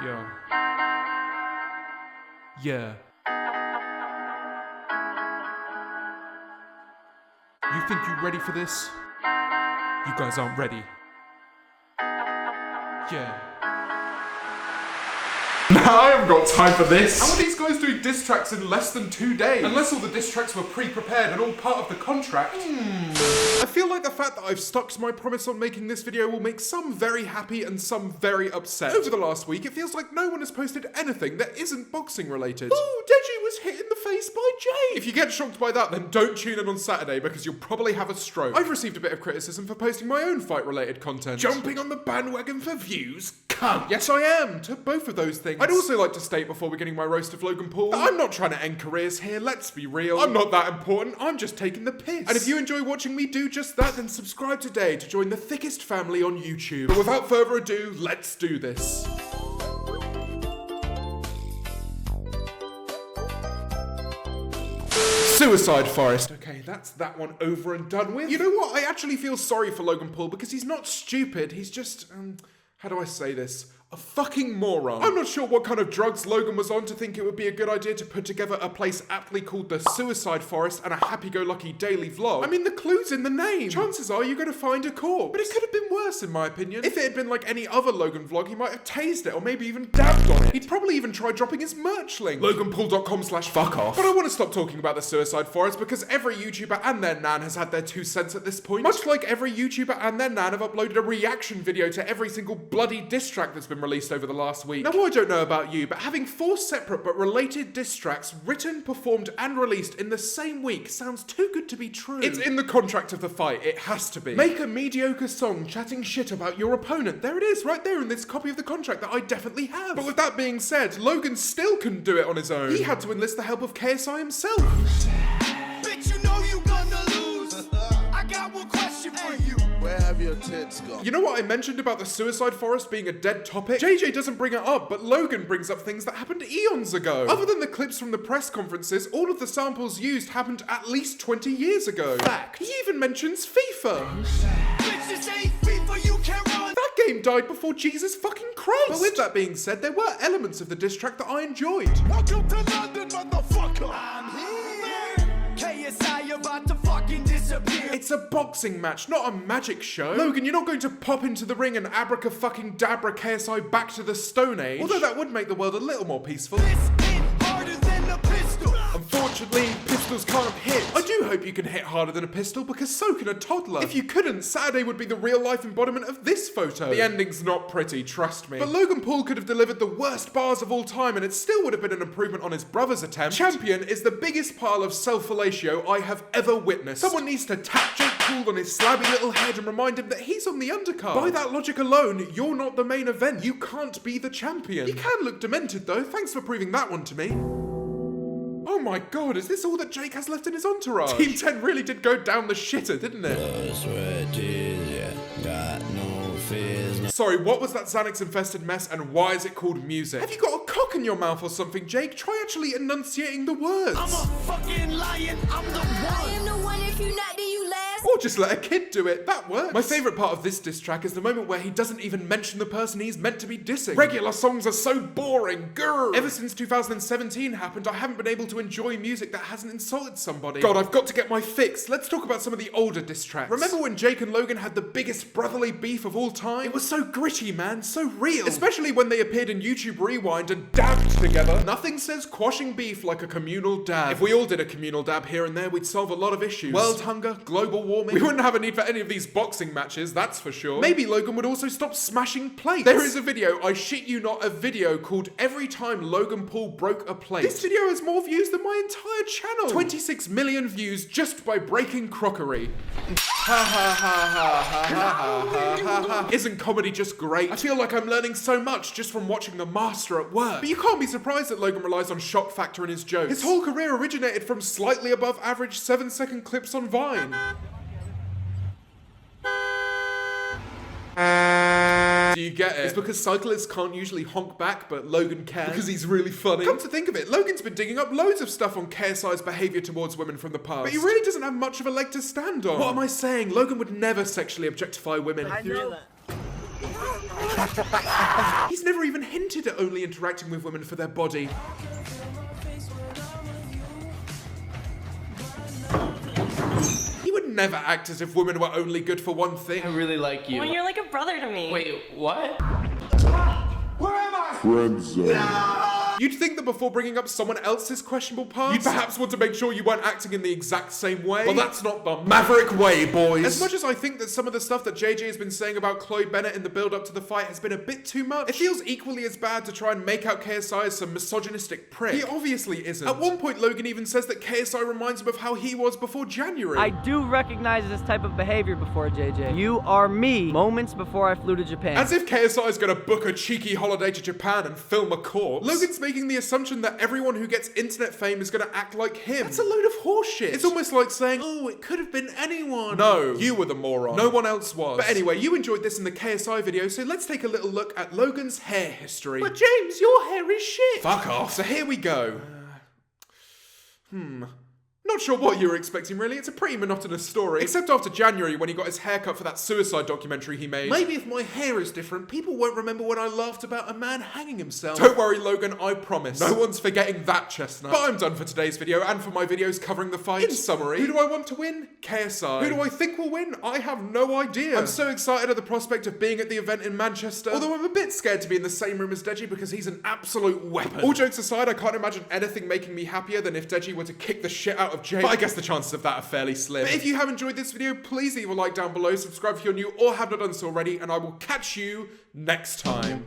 Yeah. Yeah. You think you're ready for this? You guys aren't ready. Yeah. I haven't got time for this. How are these guys doing diss tracks in less than 2 days? Unless all the diss tracks were pre-prepared and all part of the contract. I feel like the fact that I've stuck to my promise on making this video will make some very happy and some very upset. Over the last week, it feels like no one has posted anything that isn't boxing related. Ooh, Deji was hit in the face by Jay. If you get shocked by that, then don't tune in on Saturday because you'll probably have a stroke. I've received a bit of criticism for posting my own fight-related content. Jumping on the bandwagon for views? Cunt. Yes, I am, to both of those things. I'd also like to state before beginning my roast of Logan Paul that I'm not trying to end careers here, let's be real. I'm not that important, I'm just taking the piss. And if you enjoy watching me do just that, then subscribe today to join the thickest family on YouTube. But without further ado, let's do this. Suicide Forest. Okay, that's that one over and done with. You know what? I actually feel sorry for Logan Paul because he's not stupid. He's just, how do I say this? A fucking moron. I'm not sure what kind of drugs Logan was on to think it would be a good idea to put together a place aptly called the Suicide Forest and a happy-go-lucky daily vlog. I mean, the clue's in the name. Chances are you're going to find a corpse. But it could have been worse, in my opinion. If it had been like any other Logan vlog, he might have tased it or maybe even dabbed on it. He'd probably even try dropping his merch link. LoganPaul.com/fuckoff. But I want to stop talking about the Suicide Forest because every YouTuber and their nan has had their 2 cents at this point. Much like every YouTuber and their nan have uploaded a reaction video to every single bloody diss track that's been released over the last week. Now, I don't know about you, but having 4 separate but related diss tracks written, performed, and released in the same week sounds too good to be true. It's in the contract of the fight. It has to be. Make a mediocre song chatting shit about your opponent. There it is, right there in this copy of the contract that I definitely have. But with that being said, Logan still couldn't do it on his own. He had to enlist the help of KSI himself. Bitch, you know you gonna lose. I got one question for you. Where have your tits gone? You know what I mentioned about the Suicide Forest being a dead topic? JJ doesn't bring it up, but Logan brings up things that happened eons ago. Other than the clips from the press conferences, all of the samples used happened at least 20 years ago. Fact. He even mentions FIFA. Bitches ain't FIFA, you can't run. That game died before Jesus fucking Christ. But with that being said, there were elements of the diss track that I enjoyed. Welcome to London, motherfucker. I'm here. KSI about to fucking disappear. It's a boxing match, not a magic show. Logan, you're not going to pop into the ring and abracadabra KSI back to the Stone Age. Although that would make the world a little more peaceful. This hit harder than a pistol. Unfortunately, pistols can't hit. I do hope you can hit harder than a pistol because so can a toddler. If you couldn't, Saturday would be the real life embodiment of this photo. The ending's not pretty, trust me. But Logan Paul could have delivered the worst bars of all time and it still would have been an improvement on his brother's attempt. Champion is the biggest pile of self-fellatio I have ever witnessed. Someone needs to tap Jake Paul on his slabby little head and remind him that he's on the undercard. By that logic alone, you're not the main event. You can't be the champion. You can look demented though, thanks for proving that one to me. Oh my god, is this all that Jake has left in his entourage? Team 10 really did go down the shitter, didn't it? Sorry, what was that Xanax-infested mess and why is it called music? Have you got a cock in your mouth or something, Jake? Try actually enunciating the words. I'm a fucking lion, I'm the one. I am the one, if you not, then you last. Or just let a kid do it, that works. My favourite part of this diss track is the moment where he doesn't even mention the person he's meant to be dissing. Regular songs are so boring, grr. Ever since 2017 happened, I haven't been able to enjoy music that hasn't insulted somebody. God, I've got to get my fix. Let's talk about some of the older diss tracks. Remember when Jake and Logan had the biggest brotherly beef of all time? It was so gritty, man, so real. Especially when they appeared in YouTube Rewind and dabbed together. Nothing says quashing beef like a communal dab. If we all did a communal dab here and there, we'd solve a lot of issues. World hunger, global warming. We wouldn't have a need for any of these boxing matches, that's for sure. Maybe Logan would also stop smashing plates. There is a video, I shit you not, a video called Every Time Logan Paul Broke a Plate. This video has more views than my entire channel. 26 million views just by breaking crockery. Ha ha ha ha ha ha ha ha ha. Isn't comedy just great? I feel like I'm learning so much just from watching the master at work. But you can't be surprised that Logan relies on shock factor in his jokes. His whole career originated from slightly above average 7-second clips on Vine. Do you get it? It's because cyclists can't usually honk back, but Logan can. Because he's really funny. Come to think of it, Logan's been digging up loads of stuff on KSI's behaviour towards women from the past. But he really doesn't have much of a leg to stand on. What am I saying? Logan would never sexually objectify women. I know that. He's never even hinted at only interacting with women for their body. He would never act as if women were only good for one thing. I really like you. Well, you're like a brother to me. Wait, what? Where am I? Friend zone. You'd think that before bringing up someone else's questionable past, you'd perhaps want to make sure you weren't acting in the exact same way. Well, that's not the Maverick way, boys. As much as I think that some of the stuff that JJ has been saying about Chloe Bennett in the build-up to the fight has been a bit too much, it feels equally as bad to try and make out KSI as some misogynistic prick. He obviously isn't. At one point, Logan even says that KSI reminds him of how he was before January. I do recognize this type of behavior before, JJ. You are me moments before I flew to Japan. As if KSI is going to book a cheeky holiday to Japan and film a corpse. Logan's making the assumption that everyone who gets internet fame is going to act like him. That's a load of horseshit. It's almost like saying, oh, it could have been anyone. No, you were the moron. No one else was. But anyway, you enjoyed this in the KSI video, so let's take a little look at Logan's hair history. But James, your hair is shit. Fuck off. So here we go. Not sure what you were expecting, really. It's a pretty monotonous story. Except after January, when he got his hair cut for that suicide documentary he made. Maybe if my hair is different, people won't remember when I laughed about a man hanging himself. Don't worry, Logan, I promise. No one's forgetting that chestnut. But I'm done for today's video and for my videos covering the fight. In summary, who do I want to win? KSI. Who do I think will win? I have no idea. I'm so excited at the prospect of being at the event in Manchester. Although I'm a bit scared to be in the same room as Deji because he's an absolute weapon. All jokes aside, I can't imagine anything making me happier than if Deji were to kick the shit out of Jake. But I guess the chances of that are fairly slim. But if you have enjoyed this video, please leave a like down below, subscribe if you're new or have not done so already, and I will catch you next time.